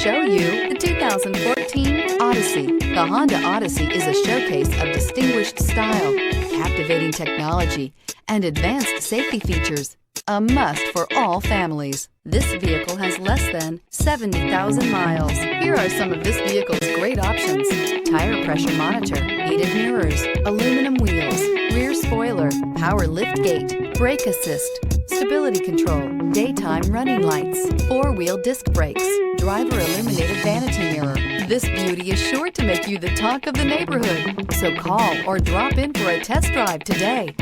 show you the 2014 Odyssey. The Honda Odyssey is a showcase of distinguished style, captivating technology, and advanced safety features. A must for all families. This vehicle has less than 70,000 miles. Here are some of this vehicle's great options: tire pressure monitor, heated mirrors, aluminum wheels, rear spoiler, power lift gate, brake assist, stability control, daytime running lights, four-wheel disc brakes, driver illuminated vanity mirror. This beauty is sure to make you the talk of the neighborhood. So call or drop in for a test drive today.